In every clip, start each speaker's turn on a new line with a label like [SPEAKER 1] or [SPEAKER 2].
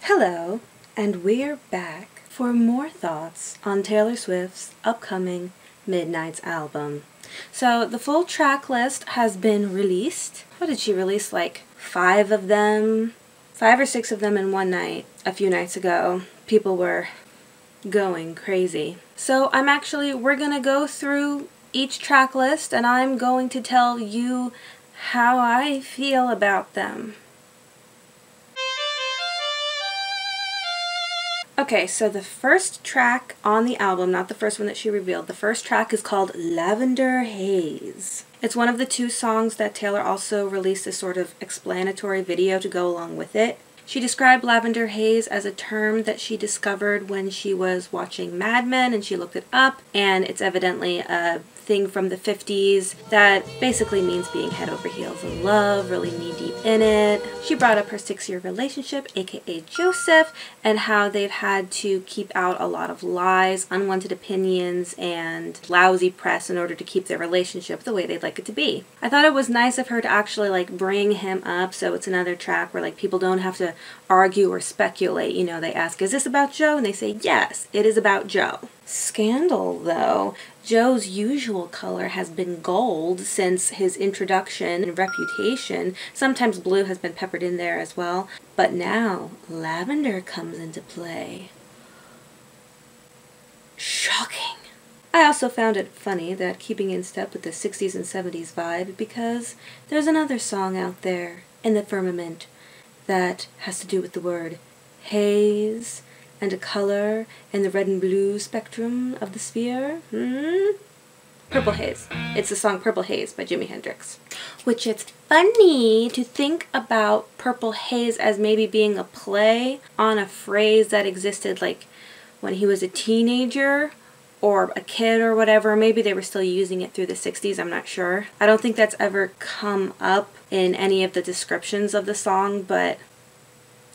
[SPEAKER 1] Hello, and we're back for more thoughts on Taylor Swift's upcoming Midnights album. So the full track list has been released. What did she release? Like 5 of them? 5 or 6 of them in one night a few nights ago. People were going crazy. So we're gonna go through each track list and I'm going to tell you how I feel about them. Okay, so the first track on the album, not the first one that she revealed, the first track is called Lavender Haze. It's one of the 2 songs that Taylor also released a sort of explanatory video to go along with it. She described lavender haze as a term that she discovered when she was watching Mad Men and she looked it up, and it's evidently a thing from the 50s that basically means being head over heels in love, really knee deep in it. She brought up her 6-year relationship, aka Joseph, and how they've had to keep out a lot of lies, unwanted opinions, and lousy press in order to keep their relationship the way they'd like it to be. I thought it was nice of her to actually bring him up, so it's another track where people don't have to argue or speculate. You know, they ask, is this about Joe? And they say, yes, it is about Joe. Scandal, though. Joe's usual color has been gold since his introduction and reputation. Sometimes blue has been peppered in there as well. But now, lavender comes into play. Shocking. I also found it funny that keeping in step with the 60s and 70s vibe, because there's another song out there in the firmament that has to do with the word haze and a color in the red and blue spectrum of the sphere. Purple Haze. It's the song Purple Haze by Jimi Hendrix. Which it's funny to think about Purple Haze as maybe being a play on a phrase that existed when he was a teenager or a kid or whatever. Maybe they were still using it through the 60s, I'm not sure. I don't think that's ever come up in any of the descriptions of the song, but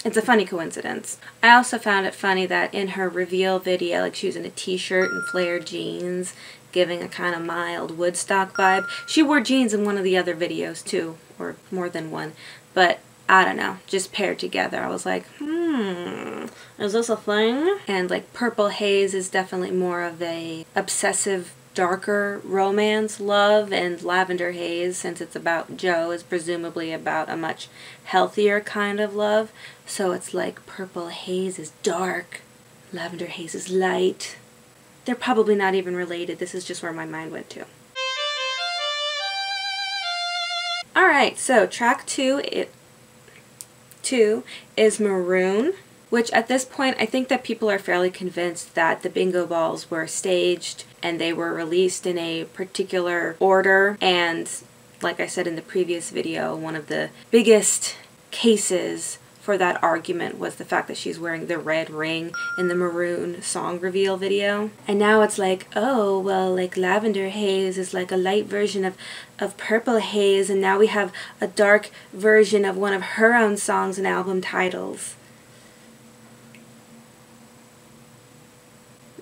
[SPEAKER 1] it's a funny coincidence. I also found it funny that in her reveal video, she was in a t-shirt and flared jeans, giving a kind of mild Woodstock vibe. She wore jeans in one of the other videos too, or more than one, but I don't know, just paired together. I was like, is this a thing? And Purple Haze is definitely more of a obsessive, darker romance love, and Lavender Haze, since it's about Joe, is presumably about a much healthier kind of love. So it's Purple Haze is dark, Lavender Haze is light. They're probably not even related. This is just where my mind went to. Alright, so track 2 is Maroon, which at this point I think that people are fairly convinced that the bingo balls were staged and they were released in a particular order, and like I said in the previous video, one of the biggest cases for that argument was the fact that she's wearing the red ring in the Maroon song reveal video. And now it's oh, well, Lavender Haze is a light version of Purple Haze, and now we have a dark version of one of her own songs and album titles.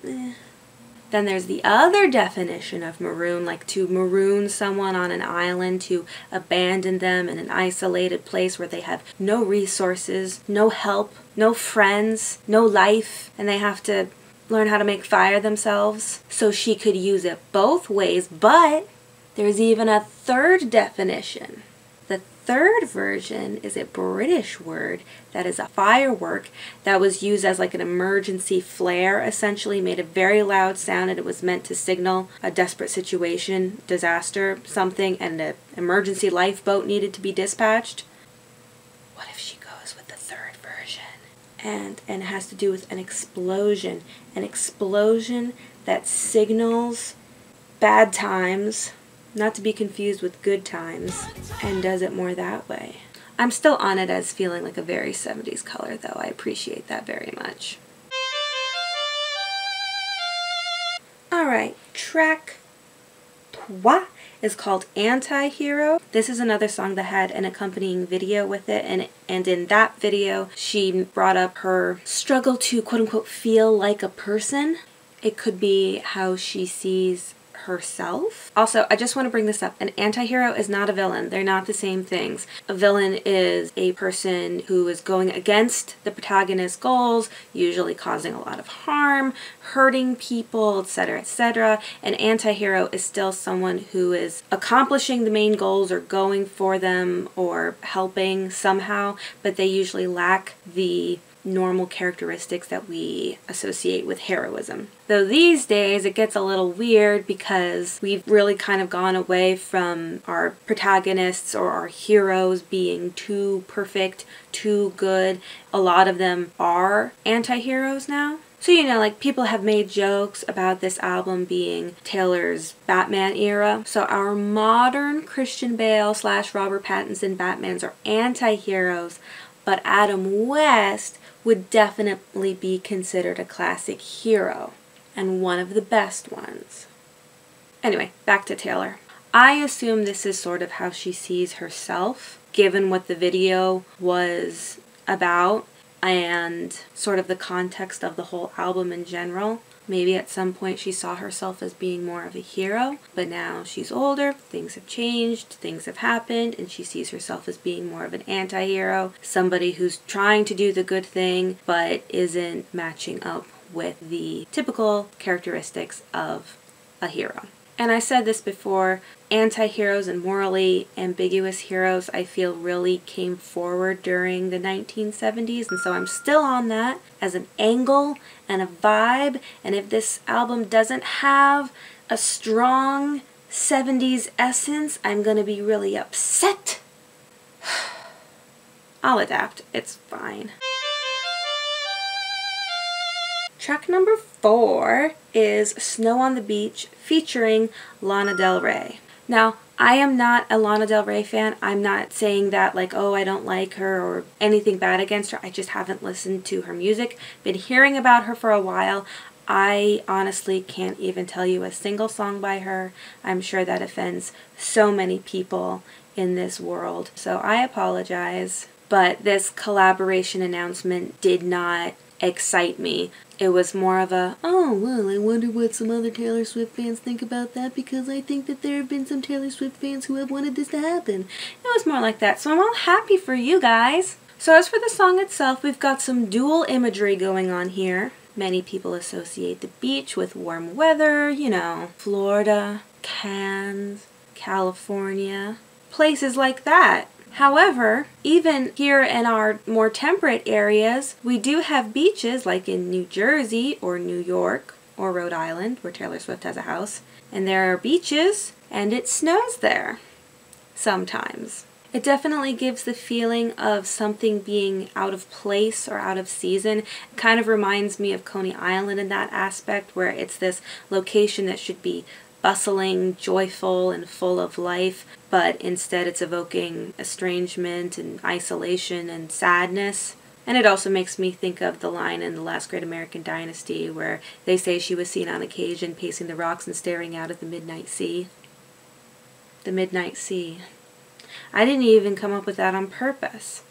[SPEAKER 1] Then there's the other definition of maroon, to maroon someone on an island, to abandon them in an isolated place where they have no resources, no help, no friends, no life, and they have to learn how to make fire themselves. So she could use it both ways, but there's even a third definition. The third version is a British word that is a firework that was used as an emergency flare, essentially made a very loud sound, and it was meant to signal a desperate situation, disaster, something, and an emergency lifeboat needed to be dispatched. What if she goes with the third version? And it has to do with an explosion that signals bad times, not to be confused with good times, and does it more that way. I'm still on it as feeling like a very 70s color, though. I appreciate that very much. Alright, track 3 is called Anti-Hero. This is another song that had an accompanying video with it, and in that video she brought up her struggle to quote-unquote feel like a person. It could be how she sees herself. Also, I just want to bring this up. An anti-hero is not a villain. They're not the same things. A villain is a person who is going against the protagonist's goals, usually causing a lot of harm, hurting people, etc., etc. An anti-hero is still someone who is accomplishing the main goals or going for them or helping somehow, but they usually lack the normal characteristics that we associate with heroism. Though these days it gets a little weird because we've really kind of gone away from our protagonists or our heroes being too perfect, too good. A lot of them are anti-heroes now. So, you know, like, people have made jokes about this album being Taylor's Batman era. So our modern Christian Bale / Robert Pattinson Batmans are anti-heroes, but Adam West would definitely be considered a classic hero, and one of the best ones. Anyway, back to Taylor. I assume this is sort of how she sees herself, given what the video was about, and sort of the context of the whole album in general. Maybe at some point she saw herself as being more of a hero, but now she's older, things have changed, things have happened, and she sees herself as being more of an anti-hero, somebody who's trying to do the good thing, but isn't matching up with the typical characteristics of a hero. And I said this before, anti-heroes and morally ambiguous heroes I feel really came forward during the 1970s, and so I'm still on that as an angle and a vibe, and if this album doesn't have a strong 70s essence, I'm gonna be really upset. I'll adapt, it's fine. Track number 4 is Snow on the Beach featuring Lana Del Rey. Now, I am not a Lana Del Rey fan. I'm not saying that like, oh, I don't like her or anything bad against her. I just haven't listened to her music. Been hearing about her for a while. I honestly can't even tell you a single song by her. I'm sure that offends so many people in this world. So I apologize. But this collaboration announcement did not excite me. It was more of a, oh, well, I wonder what some other Taylor Swift fans think about that, because I think that there have been some Taylor Swift fans who have wanted this to happen. It was more like that, so I'm all happy for you guys. So as for the song itself, we've got some dual imagery going on here. Many people associate the beach with warm weather, you know, Florida, Cannes, California, places like that. However, even here in our more temperate areas, we do have beaches like in New Jersey or New York or Rhode Island, where Taylor Swift has a house, and there are beaches and it snows there sometimes. It definitely gives the feeling of something being out of place or out of season. It kind of reminds me of Coney Island in that aspect, where it's this location that should be bustling, joyful, and full of life, but instead it's evoking estrangement and isolation and sadness. And it also makes me think of the line in The Last Great American Dynasty where they say she was seen on occasion pacing the rocks and staring out at the midnight sea. The midnight sea. I didn't even come up with that on purpose.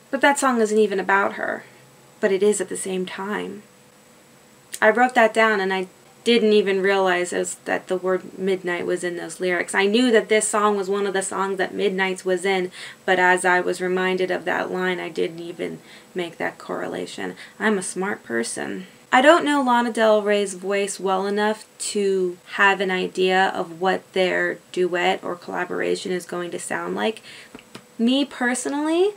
[SPEAKER 1] But that song isn't even about her, but it is at the same time. I wrote that down and I didn't even realize that the word midnight was in those lyrics. I knew that this song was one of the songs that Midnights was in, but as I was reminded of that line, I didn't even make that correlation. I'm a smart person. I don't know Lana Del Rey's voice well enough to have an idea of what their duet or collaboration is going to sound like. Me personally,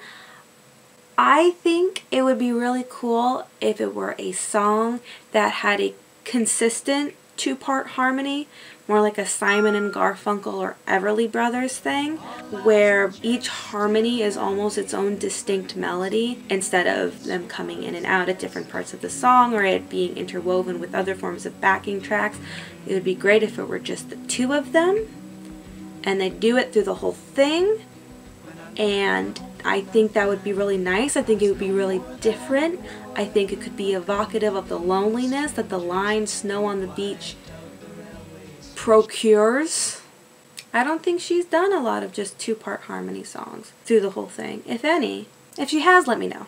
[SPEAKER 1] I think it would be really cool if it were a song that had a consistent two-part harmony, more like a Simon and Garfunkel or Everly Brothers thing, where each harmony is almost its own distinct melody instead of them coming in and out at different parts of the song or it being interwoven with other forms of backing tracks. It would be great if it were just the two of them and they do it through the whole thing, and I think that would be really nice. I think it would be really different. I think it could be evocative of the loneliness that the line Snow on the Beach procures. I don't think she's done a lot of just two-part harmony songs through the whole thing, if any. If she has, let me know.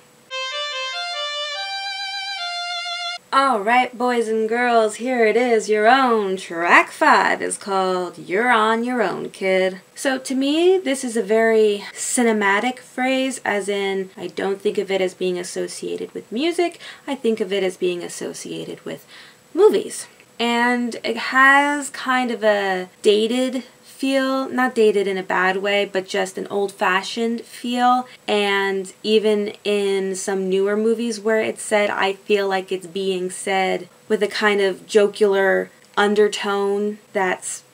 [SPEAKER 1] Alright, boys and girls, here it is, your own. Track 5 is called You're on Your Own, Kid. So to me, this is a very cinematic phrase, as in, I don't think of it as being associated with music, I think of it as being associated with movies. And it has kind of a dated feel, not dated in a bad way, but just an old-fashioned feel. And even in some newer movies where it's said, I feel like it's being said with a kind of jocular undertone that's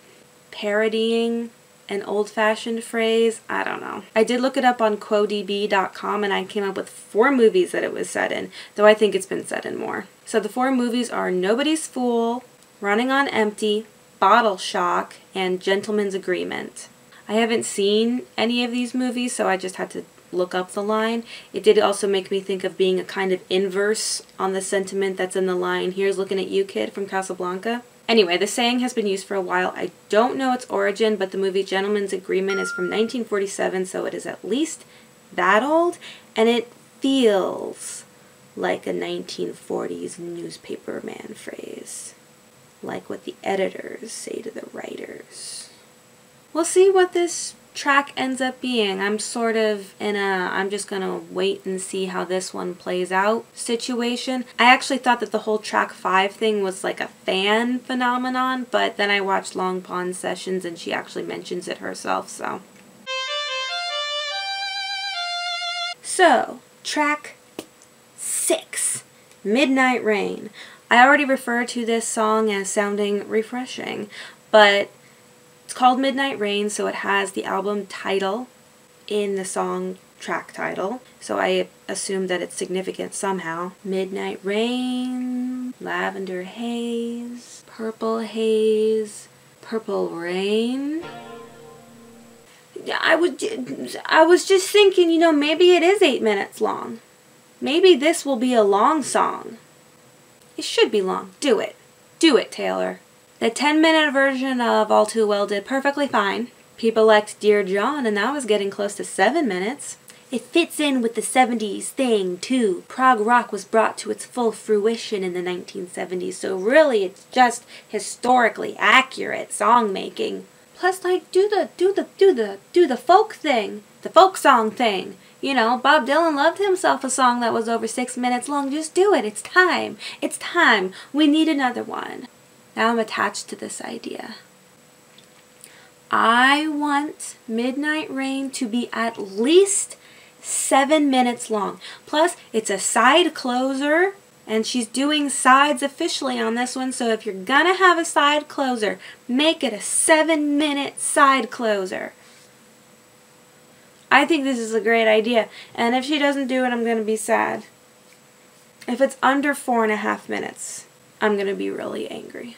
[SPEAKER 1] parodying an old-fashioned phrase. I don't know. I did look it up on quodb.com and I came up with 4 movies that it was set in, though I think it's been set in more. So the 4 movies are Nobody's Fool, Running on Empty, Bottle Shock, and Gentleman's Agreement. I haven't seen any of these movies, so I just had to look up the line. It did also make me think of being a kind of inverse on the sentiment that's in the line, "Here's looking at you, kid," from Casablanca. Anyway, the saying has been used for a while. I don't know its origin, but the movie Gentleman's Agreement is from 1947, so it is at least that old, and it feels like a 1940s newspaperman phrase. Like what the editors say to the writers. We'll see what this track ends up being. I'm sort of in a I'm just gonna wait and see how this one plays out situation. I actually thought that the whole track 5 thing was like a fan phenomenon, but then I watched Long Pond Sessions and she actually mentions it herself, so. So, track 6, Midnight Rain. I already referred to this song as sounding refreshing, but it's called Midnight Rain, so it has the album title in the song track title, so I assume that it's significant somehow. Midnight Rain, Lavender Haze, Purple Haze, Purple Rain. I was just thinking, you know, maybe it is 8 minutes long. Maybe this will be a long song. It should be long. Do it. Do it, Taylor. The 10-minute version of All Too Well did perfectly fine. People liked Dear John, and that was getting close to 7 minutes. It fits in with the 70s thing, too. Prog rock was brought to its full fruition in the 1970s, so really it's just historically accurate song-making. Plus, like, do the folk thing. The folk song thing. You know, Bob Dylan loved himself a song that was over 6 minutes long. Just do it. It's time. It's time. We need another one. Now I'm attached to this idea. I want Midnight Rain to be at least 7 minutes long. Plus, it's a side closer, and she's doing sides officially on this one, so if you're gonna have a side closer, make it a 7-minute side closer. I think this is a great idea, and if she doesn't do it, I'm going to be sad. If it's under 4.5 minutes, I'm going to be really angry.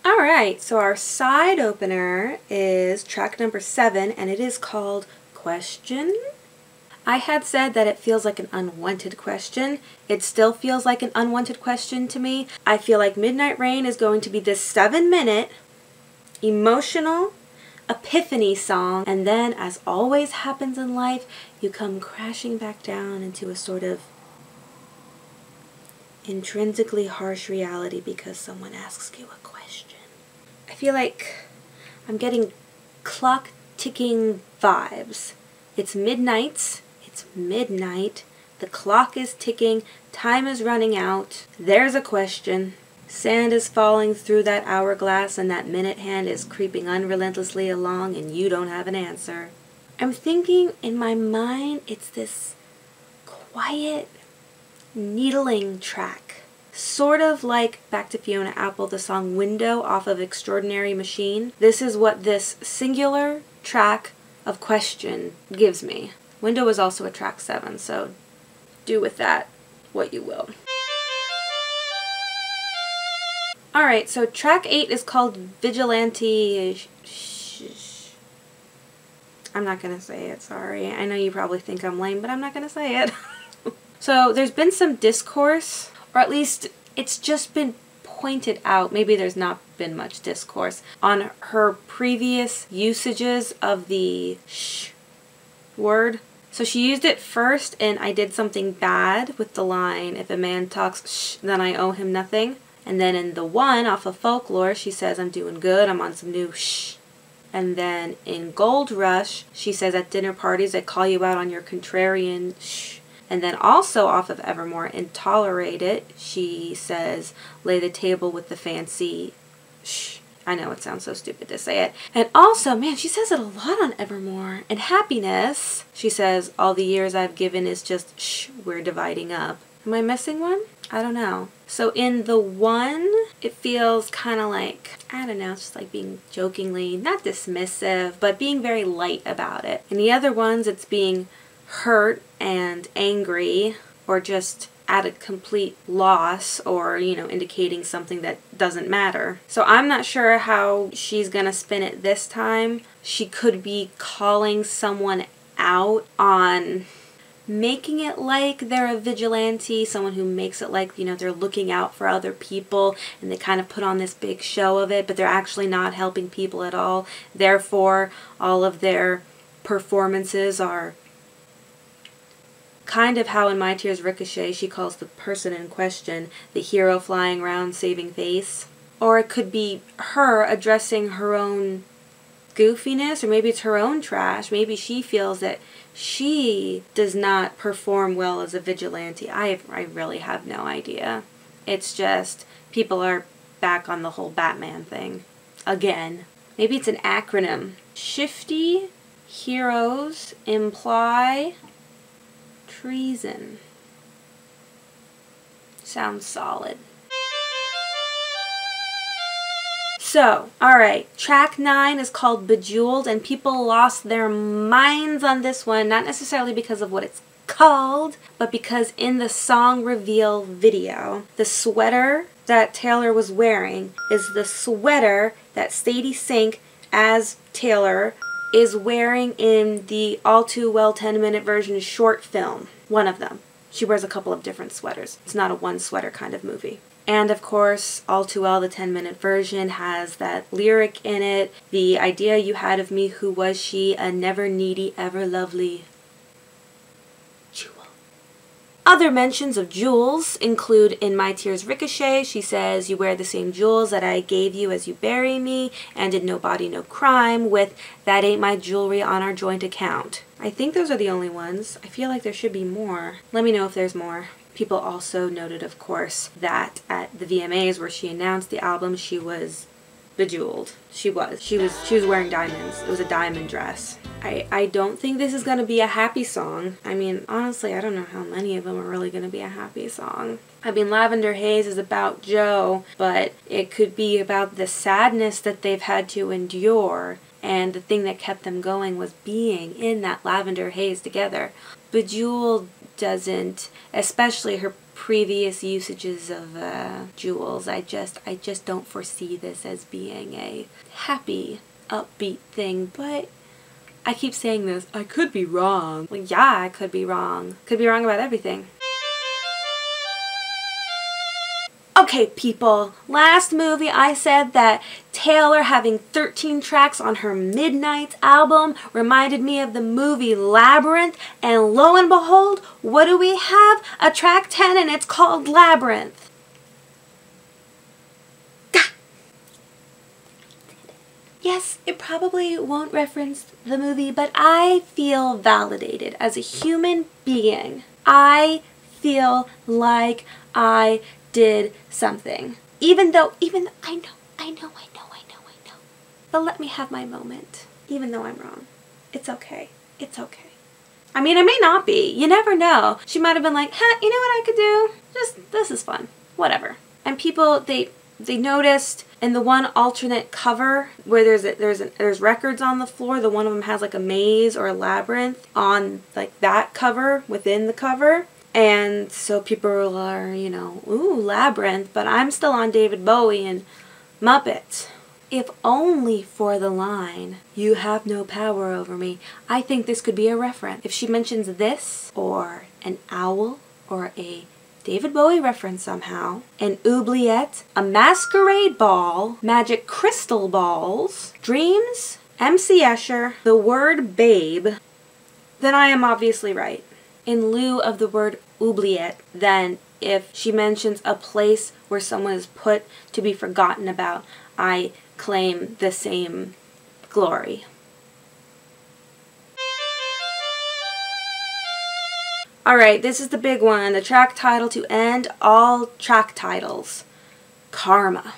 [SPEAKER 1] Alright, so our side opener is track number 7, and it is called Question. I had said that it feels like an unwanted question. It still feels like an unwanted question to me. I feel like Midnight Rain is going to be this 7-minute, emotional, epiphany song, and then, as always happens in life, you come crashing back down into a sort of intrinsically harsh reality because someone asks you a question. I feel like I'm getting clock ticking vibes. It's midnight, the clock is ticking, time is running out, there's a question. Sand is falling through that hourglass and that minute hand is creeping unrelentlessly along and you don't have an answer. I'm thinking in my mind it's this quiet, needling track. Sort of like, back to Fiona Apple, the song Window off of Extraordinary Machine. This is what this singular track of Question gives me. Window is also a track 7, so do with that what you will. Alright, so track 8 is called Vigilante. I'm not going to say it, sorry. I know you probably think I'm lame, but I'm not going to say it. So there's been some discourse, or at least it's just been pointed out, maybe there's not been much discourse, on her previous usages of the sh word. So she used it first in I Did Something Bad with the line, if a man talks shh, then I owe him nothing. And then in the one off of Folklore, she says, I'm doing good, I'm on some new shh. And then in Gold Rush, she says, at dinner parties, I call you out on your contrarian shh. And then also off of Evermore, in Tolerate It, she says, lay the table with the fancy shh. I know it sounds so stupid to say it. And also, man, she says it a lot on Evermore. In Happiness, she says, all the years I've given is just shh, we're dividing up. Am I missing one? I don't know. So in the one, it feels kind of like, I don't know, it's just like being jokingly, not dismissive, but being very light about it. In the other ones, it's being hurt and angry, or just at a complete loss, or, you know, indicating something that doesn't matter. So I'm not sure how she's gonna spin it this time. She could be calling someone out on making it like they're a vigilante, someone who makes it like, you know, they're looking out for other people and they kind of put on this big show of it, but they're actually not helping people at all. Therefore, all of their performances are kind of how in My Tears Ricochet she calls the person in question the hero flying around saving face. Or it could be her addressing her own goofiness, or maybe it's her own trash. Maybe she feels that she does not perform well as a vigilante. I really have no idea. It's just people are back on the whole Batman thing again. Maybe it's an acronym. Shifty heroes imply treason. Sounds solid. So, alright, track 9 is called Bejeweled, and people lost their minds on this one, not necessarily because of what it's called, but because in the song reveal video, the sweater that Taylor was wearing is the sweater that Sadie Sink, as Taylor, is wearing in the All Too Well 10-minute version short film. One of them. She wears a couple of different sweaters. It's not a one sweater kind of movie. And of course, All Too Well, the 10-minute version, has that lyric in it. The idea you had of me, who was she? A never needy, ever lovely jewel. Other mentions of jewels include in My Tears Ricochet, she says, you wear the same jewels that I gave you as you bury me, and in No Body, No Crime with that ain't my jewelry on our joint account. I think those are the only ones. I feel like there should be more. Let me know if there's more. People also noted, of course, that at the VMAs where she announced the album, she was bejeweled. She was wearing diamonds. It was a diamond dress. I don't think this is going to be a happy song. I mean, honestly, I don't know how many of them are really going to be a happy song. I mean, Lavender Haze is about Joe, but it could be about the sadness that they've had to endure, and the thing that kept them going was being in that lavender haze together. Bejeweled doesn't, especially her previous usages of jewels, I just don't foresee this as being a happy, upbeat thing. But I keep saying this, I could be wrong. Well, yeah, I could be wrong. Could be wrong about everything. Okay, people, last movie I said that Taylor having 13 tracks on her Midnights album reminded me of the movie Labyrinth, and lo and behold, what do we have? A track 10, and it's called Labyrinth. Gah! Yes, it probably won't reference the movie, but I feel validated as a human being. I feel like I did something. Even though I know. But let me have my moment. Even though I'm wrong. It's okay. It's okay. I mean, I may not be. You never know. She might have been like, huh, you know what I could do? Just, this is fun. Whatever. And people, they noticed in the one alternate cover where there's records on the floor, the one of them has like a maze or a labyrinth on like that cover within the cover. And so people are, you know, ooh, Labyrinth, but I'm still on David Bowie and Muppets. If only for the line, you have no power over me. I think this could be a reference. If she mentions this, or an owl, or a David Bowie reference somehow, an oubliette, a masquerade ball, magic crystal balls, dreams, MC Escher, the word babe, then I am obviously right. In lieu of the word oubliette, then, if she mentions a place where someone is put to be forgotten about, I claim the same glory. Alright, this is the big one, the track title to end all track titles. Karma.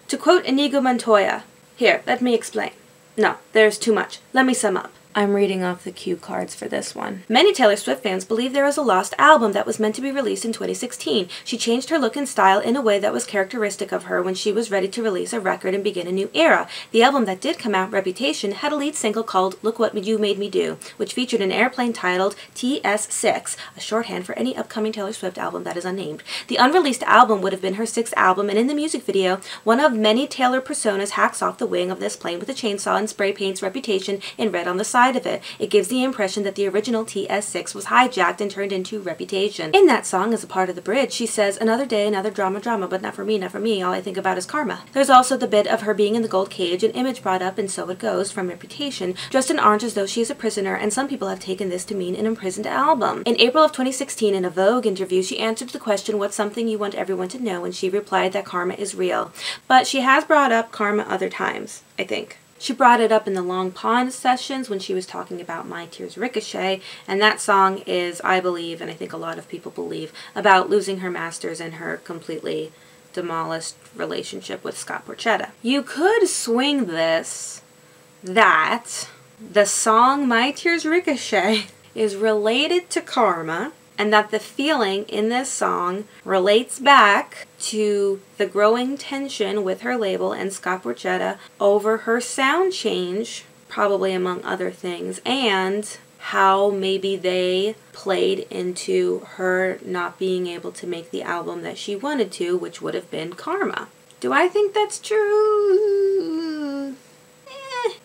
[SPEAKER 1] To quote Inigo Montoya, here, let me explain. No, there's too much. Let me sum up. I'm reading off the cue cards for this one. Many Taylor Swift fans believe there is a lost album that was meant to be released in 2016. She changed her look and style in a way that was characteristic of her when she was ready to release a record and begin a new era. The album that did come out, Reputation, had a lead single called Look What You Made Me Do, which featured an airplane titled TS6, a shorthand for any upcoming Taylor Swift album that is unnamed. The unreleased album would have been her 6th album, and in the music video, one of many Taylor personas hacks off the wing of this plane with a chainsaw and spray paints Reputation in red on the side of it. It gives the impression that the original TS6 was hijacked and turned into Reputation. In that song, as a part of the bridge, she says, "Another day, another drama, but not for me, not for me. All I think about is karma." There's also the bit of her being in the gold cage, an image brought up in So It Goes from Reputation, dressed in orange as though she is a prisoner, and some people have taken this to mean an imprisoned album. In April of 2016, in a Vogue interview, she answered the question, "What's something you want everyone to know?" and she replied that karma is real. But she has brought up karma other times, I think. She brought it up in the Long Pond sessions when she was talking about My Tears Ricochet, and that song is, I believe, and I think a lot of people believe, about losing her masters and her completely demolished relationship with Scott Borchetta. You could swing this that the song My Tears Ricochet is related to karma, and that the feeling in this song relates back to the growing tension with her label and Scott Borchetta over her sound change, probably among other things, and how maybe they played into her not being able to make the album that she wanted to, which would have been Karma. Do I think that's true?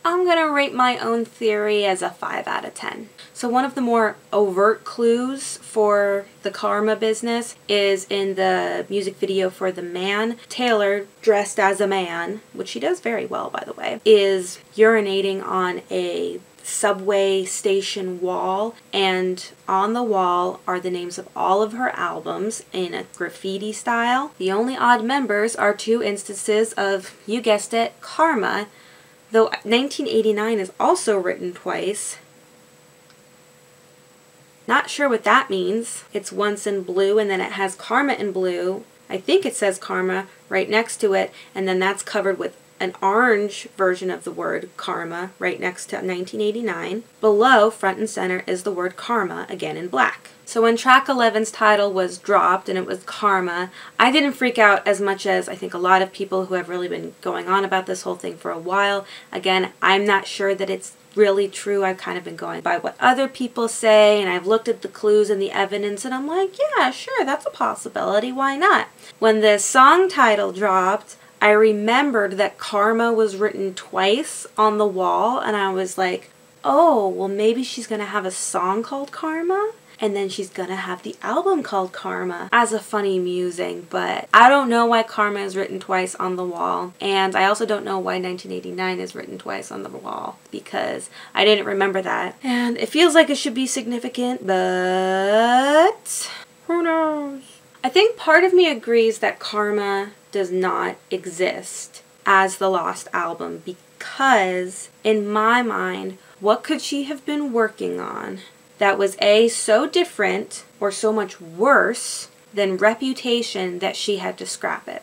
[SPEAKER 1] I'm gonna rate my own theory as a 5 out of 10. So one of the more overt clues for the karma business is in the music video for The Man. Taylor, dressed as a man, which she does very well, by the way, is urinating on a subway station wall, and on the wall are the names of all of her albums in a graffiti style. The only odd members are 2 instances of, you guessed it, karma, though 1989 is also written twice. Not sure what that means. It's once in blue and then it has karma in blue. I think it says karma right next to it, and then that's covered with an orange version of the word karma right next to 1989. Below, front and center, is the word karma, again in black. So when track 11's title was dropped and it was Karma, I didn't freak out as much as I think a lot of people who have really been going on about this whole thing for a while. Again, I'm not sure that it's really true. I've kind of been going by what other people say, and I've looked at the clues and the evidence, and I'm like, yeah, sure, that's a possibility. Why not? When the song title dropped, I remembered that Karma was written twice on the wall, and I was like, oh, well, maybe she's going to have a song called Karma, and then she's going to have the album called Karma as a funny musing. But I don't know why Karma is written twice on the wall, and I also don't know why 1989 is written twice on the wall, because I didn't remember that. And it feels like it should be significant, but who knows? I think part of me agrees that Karma does not exist as the lost album, because in my mind, what could she have been working on that was A, so different or so much worse than Reputation that she had to scrap it?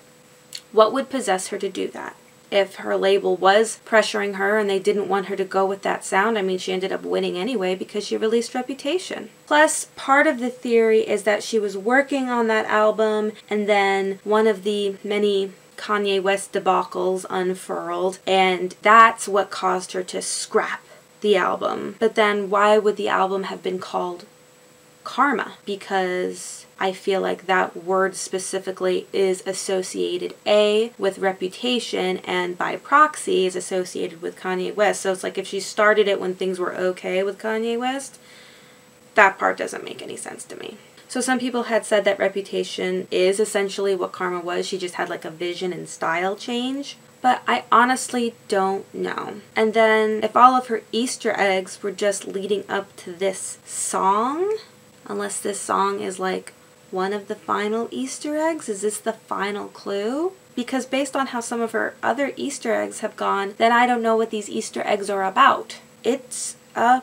[SPEAKER 1] What would possess her to do that? If her label was pressuring her and they didn't want her to go with that sound, I mean, she ended up winning anyway because she released Reputation. Plus, part of the theory is that she was working on that album and then one of the many Kanye West debacles unfurled, and that's what caused her to scrap the album. But then why would the album have been called Karma? Because I feel like that word specifically is associated A, with Reputation, and by proxy is associated with Kanye West. So it's like if she started it when things were okay with Kanye West, that part doesn't make any sense to me. So some people had said that Reputation is essentially what Karma was. She just had like a vision and style change. but I honestly don't know. And then if all of her Easter eggs were just leading up to this song, unless this song is like one of the final Easter eggs, is this the final clue? Because based on how some of her other Easter eggs have gone, then I don't know what these Easter eggs are about. It's a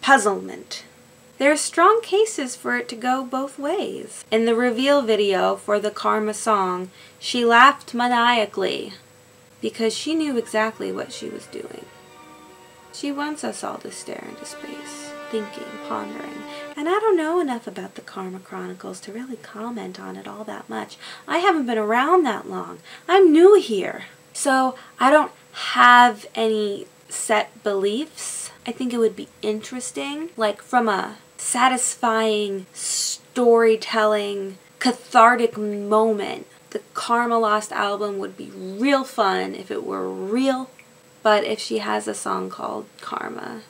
[SPEAKER 1] puzzlement. There are strong cases for it to go both ways. In the reveal video for the Karma song, she laughed maniacally because she knew exactly what she was doing. She wants us all to stare into space, thinking, pondering. And I don't know enough about the Karma Chronicles to really comment on it all that much. I haven't been around that long. I'm new here. So I don't have any set beliefs. I think it would be interesting, like from a satisfying storytelling, cathartic moment. The Karma Lost album would be real fun if it were real, but if she has a song called Karma,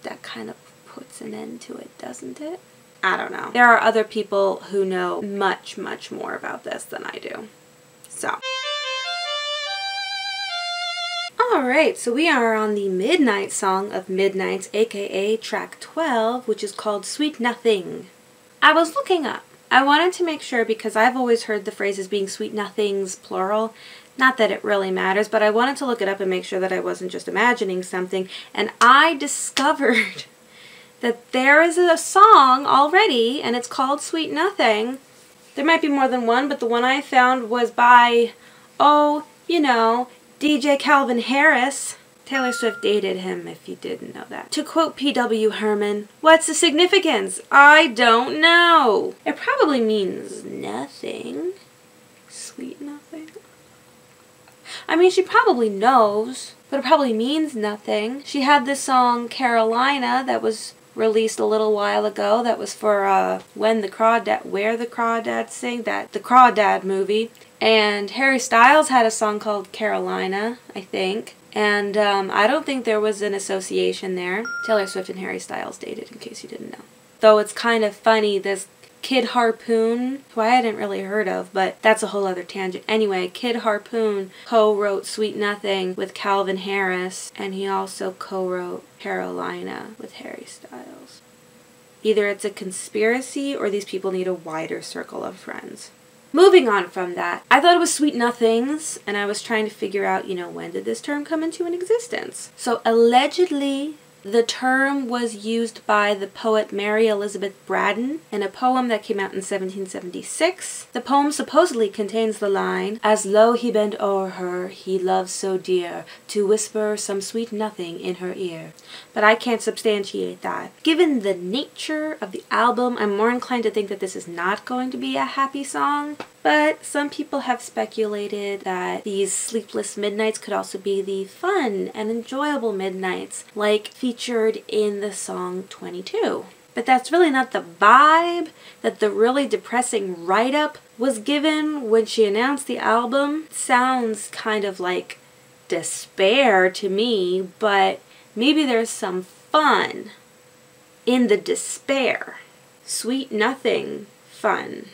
[SPEAKER 1] that kind of puts an end to it, doesn't it? I don't know. There are other people who know much, much more about this than I do. So. Alright, so we are on the Midnight song of Midnights, aka track 12, which is called Sweet Nothing. I was looking up. I wanted to make sure, because I've always heard the phrase as being sweet nothings, plural. Not that it really matters, but I wanted to look it up and make sure that I wasn't just imagining something. And I discovered that there is a song already, and it's called Sweet Nothing. There might be more than one, but the one I found was by, oh, you know, DJ Calvin Harris. Taylor Swift dated him, if you didn't know that. To quote P.W. Herman, what's the significance? I don't know. It probably means nothing. Sweet nothing. I mean, she probably knows, but it probably means nothing. She had this song, Carolina, that was released a little while ago. That was for Where the Crawdads Sing, the Crawdad movie. And Harry Styles had a song called Carolina, I think. And I don't think there was an association there. Taylor Swift and Harry Styles dated, in case you didn't know. Though it's kind of funny, this Kid Harpoon, who I hadn't really heard of, but that's a whole other tangent. Anyway, Kid Harpoon co-wrote Sweet Nothing with Calvin Harris, and he also co-wrote Carolina with Harry Styles. Either it's a conspiracy or these people need a wider circle of friends. Moving on from that, I thought it was Sweet Nothings, and I was trying to figure out, you know, when did this term come into an existence? So allegedly, the term was used by the poet Mary Elizabeth Braddon in a poem that came out in 1776. The poem supposedly contains the line, "As low he bent o'er her, he loved so dear, to whisper some sweet nothing in her ear." But I can't substantiate that. Given the nature of the album, I'm more inclined to think that this is not going to be a happy song. But some people have speculated that these sleepless midnights could also be the fun and enjoyable midnights, like featured in the song 22. But that's really not the vibe that the really depressing write-up was given when she announced the album. It sounds kind of like despair to me, but maybe there's some fun in the despair. Sweet Nothing fun.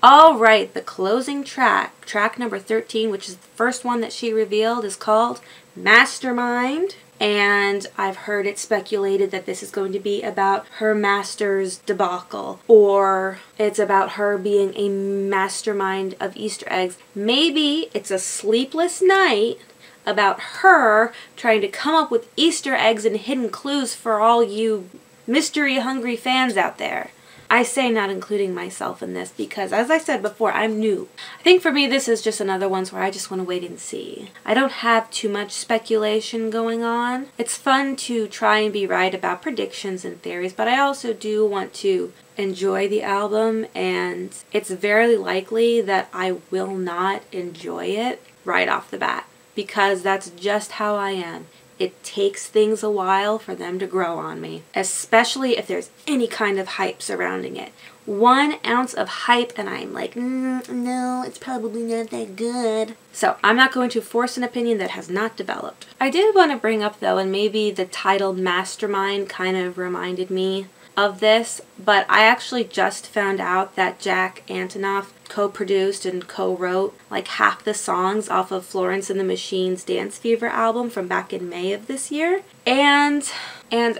[SPEAKER 1] Alright, the closing track, track number 13, which is the first one that she revealed, is called Mastermind. And I've heard it speculated that this is going to be about her master's debacle, or it's about her being a mastermind of Easter eggs. Maybe it's a sleepless night about her trying to come up with Easter eggs and hidden clues for all you mystery-hungry fans out there. I say not including myself in this because, as I said before, I'm new. I think for me this is just another one where I just want to wait and see. I don't have too much speculation going on. It's fun to try and be right about predictions and theories, but I also do want to enjoy the album, and it's very likely that I will not enjoy it right off the bat because that's just how I am. It takes things a while for them to grow on me, especially if there's any kind of hype surrounding it. 1 ounce of hype and I'm like, no, it's probably not that good. So I'm not going to force an opinion that has not developed. I did want to bring up though, and maybe the title Mastermind kind of reminded me of this, but I actually just found out that Jack Antonoff co-produced and co-wrote like half the songs off of Florence and the Machine's Dance Fever album from back in May of this year. And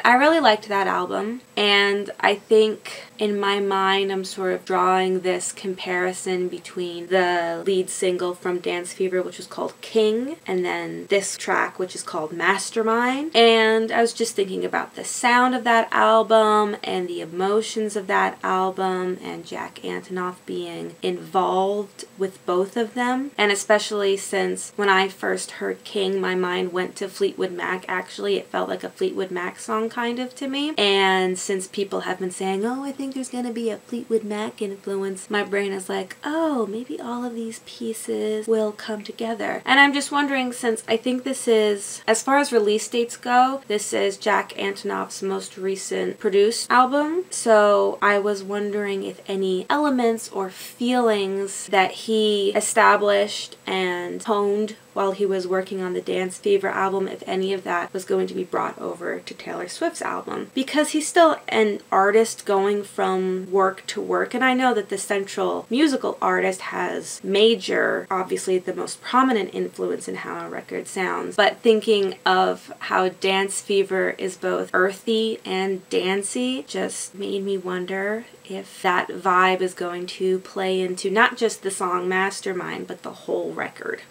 [SPEAKER 1] I really liked that album, and I think in my mind I'm sort of drawing this comparison between the lead single from Dance Fever, which was called King, and then this track, which is called Mastermind. And I was just thinking about the sound of that album and the emotions of that album and Jack Antonoff being involved with both of them. And especially since when I first heard King, my mind went to Fleetwood Mac. Actually, it felt like a Fleetwood Mac song kind of to me. And since people have been saying, oh, I think there's gonna be a Fleetwood Mac influence, my brain is like, oh, maybe all of these pieces will come together. And I'm just wondering, since I think this is, as far as release dates go, this is Jack Antonoff's most recent produced album. So I was wondering if any elements or feelings that he established and honed while he was working on the Dance Fever album, if any of that was going to be brought over to Taylor Swift's album. Because he's still an artist going from work to work, and I know that the central musical artist has major, obviously the most prominent influence in how a record sounds, but thinking of how Dance Fever is both earthy and dancey just made me wonder if that vibe is going to play into not just the song Mastermind, but the whole record.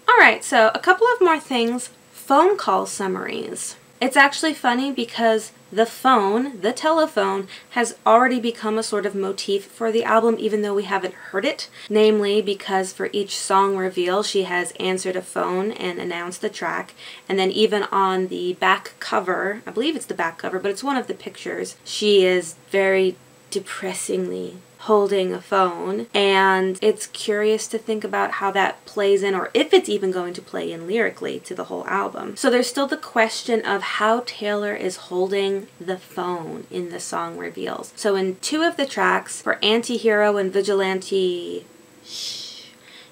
[SPEAKER 1] Alright, so a couple of more things. Phone call summaries. It's actually funny because the phone, the telephone, has already become a sort of motif for the album, even though we haven't heard it. Namely, because for each song reveal, she has answered a phone and announced the track. And then even on the back cover, I believe it's the back cover, but it's one of the pictures, she is very depressingly holding a phone, and it's curious to think about how that plays in, or if it's even going to play in lyrically to the whole album. So there's still the question of how Taylor is holding the phone in the song reveals. So in two of the tracks, for Antihero and Vigilante,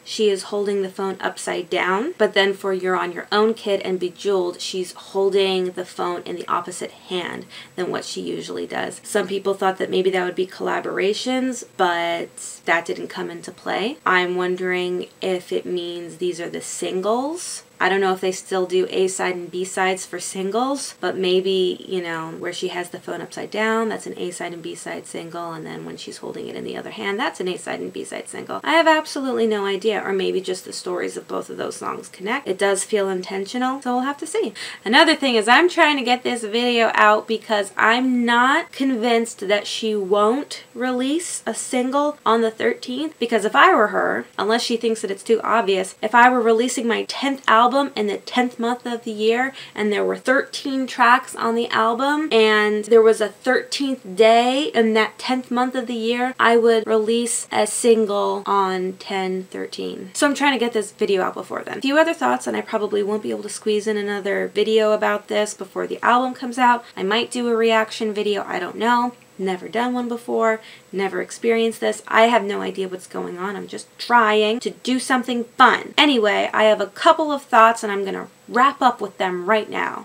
[SPEAKER 1] she is holding the phone upside down, but then for You're on Your Own Kid and Bejeweled, she's holding the phone in the opposite hand than what she usually does. Some people thought that maybe that would be collaborations, but that didn't come into play. I'm wondering if it means these are the singles. I don't know if they still do A-side and B-sides for singles, but maybe, you know, where she has the phone upside down, that's an A-side and B-side single, and then when she's holding it in the other hand, that's an A-side and B-side single. I have absolutely no idea, or maybe just the stories of both of those songs connect. It does feel intentional, so we'll have to see. Another thing is I'm trying to get this video out because I'm not convinced that she won't release a single on the 13th, because if I were her, unless she thinks that it's too obvious, if I were releasing my 10th album in the 10th month of the year and there were 13 tracks on the album and there was a 13th day in that 10th month of the year, I would release a single on 10/13. So I'm trying to get this video out before then. A few other thoughts, and I probably won't be able to squeeze in another video about this before the album comes out. I might do a reaction video, I don't know. Never done one before, never experienced this. I have no idea what's going on. I'm just trying to do something fun. Anyway, I have a couple of thoughts and I'm gonna wrap up with them right now.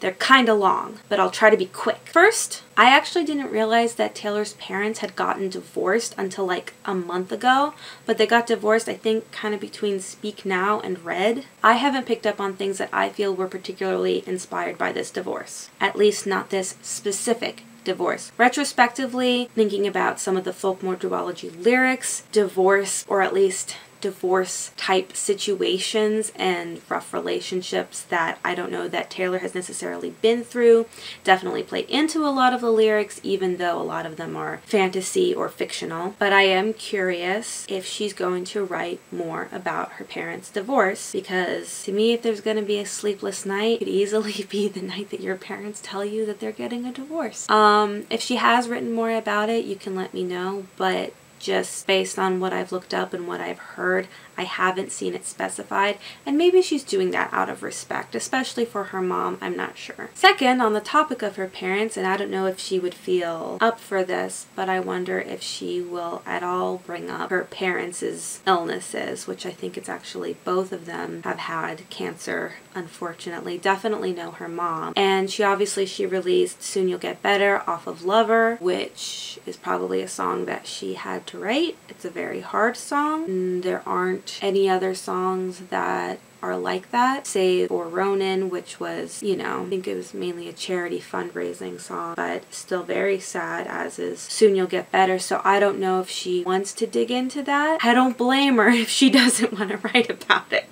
[SPEAKER 1] They're kind of long, but I'll try to be quick. First, I actually didn't realize that Taylor's parents had gotten divorced until like a month ago, but they got divorced, I think, kind of between Speak Now and Red. I haven't picked up on things that I feel were particularly inspired by this divorce. At least not this specific divorce. Retrospectively, thinking about some of the Folkmore duology lyrics, divorce, or at least divorce type situations and rough relationships that I don't know that Taylor has necessarily been through definitely play into a lot of the lyrics, even though a lot of them are fantasy or fictional. But I am curious if she's going to write more about her parents' divorce, because to me, if there's going to be a sleepless night, it could easily be the night that your parents tell you that they're getting a divorce. If she has written more about it, you can let me know, but just based on what I've looked up and what I've heard, I haven't seen it specified, and maybe she's doing that out of respect, especially for her mom, I'm not sure. Second, on the topic of her parents, and I don't know if she would feel up for this, but I wonder if she will at all bring up her parents' illnesses, which I think it's actually both of them have had cancer, unfortunately. Definitely know her mom. And she released Soon You'll Get Better off of Lover, which is probably a song that she had to write. It's a very hard song. And there aren't any other songs that are like that, save for Ronin, which was, you know, I think it was mainly a charity fundraising song, but still very sad, as is Soon You'll Get Better. So I don't know if she wants to dig into that. I don't blame her if she doesn't want to write about it.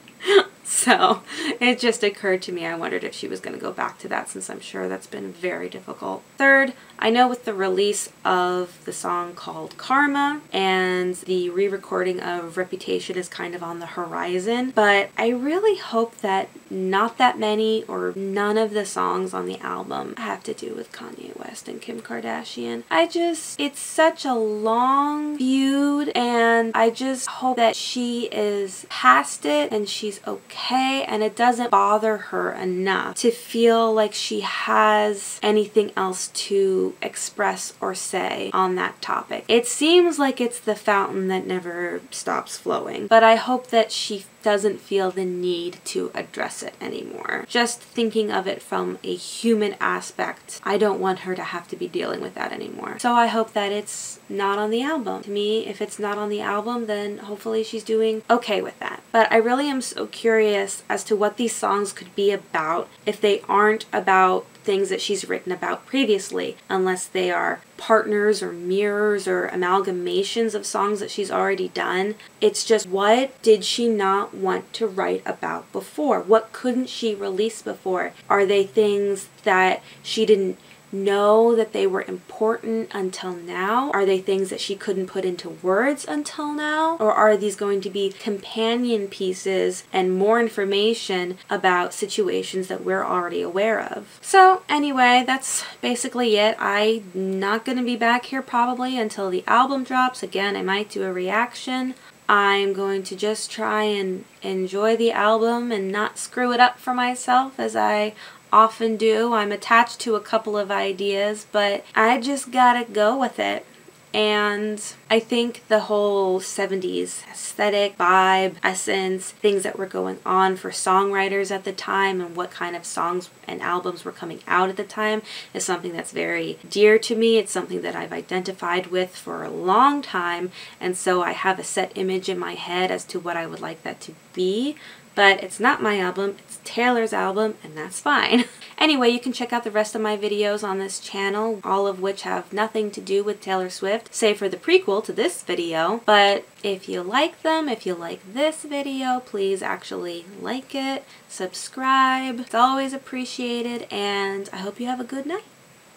[SPEAKER 1] So it just occurred to me, I wondered if she was going to go back to that, since I'm sure that's been very difficult. Third, I know with the release of the song called Karma and the re-recording of Reputation is kind of on the horizon, but I really hope that not that many or none of the songs on the album have to do with Kanye West and Kim Kardashian. It's such a long feud, and I just hope that she is past it and she's okay, and it doesn't bother her enough to feel like she has anything else to express or say on that topic. It seems like it's the fountain that never stops flowing, but I hope that she doesn't feel the need to address it anymore. Just thinking of it from a human aspect, I don't want her to have to be dealing with that anymore. So I hope that it's not on the album. To me, if it's not on the album, then hopefully she's doing okay with that. But I really am so curious as to what these songs could be about if they aren't about things that she's written about previously, unless they are partners or mirrors or amalgamations of songs that she's already done. It's just, what did she not want to write about before? What couldn't she release before? Are they things that she didn't know that they were important until now? Are they things that she couldn't put into words until now? Or are these going to be companion pieces and more information about situations that we're already aware of? So anyway, that's basically it. I'm not going to be back here probably until the album drops. Again, I might do a reaction. I'm going to just try and enjoy the album and not screw it up for myself, as I often do. I'm attached to a couple of ideas, but I just gotta go with it. And I think the whole 70s aesthetic, vibe, essence, things that were going on for songwriters at the time and what kind of songs and albums were coming out at the time is something that's very dear to me. It's something that I've identified with for a long time, and so I have a set image in my head as to what I would like that to be. But it's not my album, it's Taylor's album, and that's fine. Anyway, you can check out the rest of my videos on this channel, all of which have nothing to do with Taylor Swift, save for the prequel to this video. But if you like them, if you like this video, please actually like it, subscribe. It's always appreciated, and I hope you have a good night.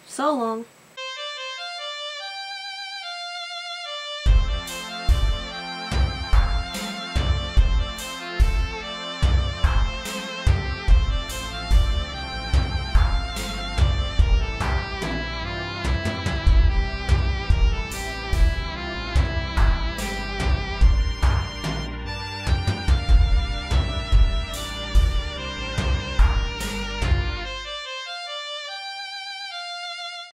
[SPEAKER 1] So long.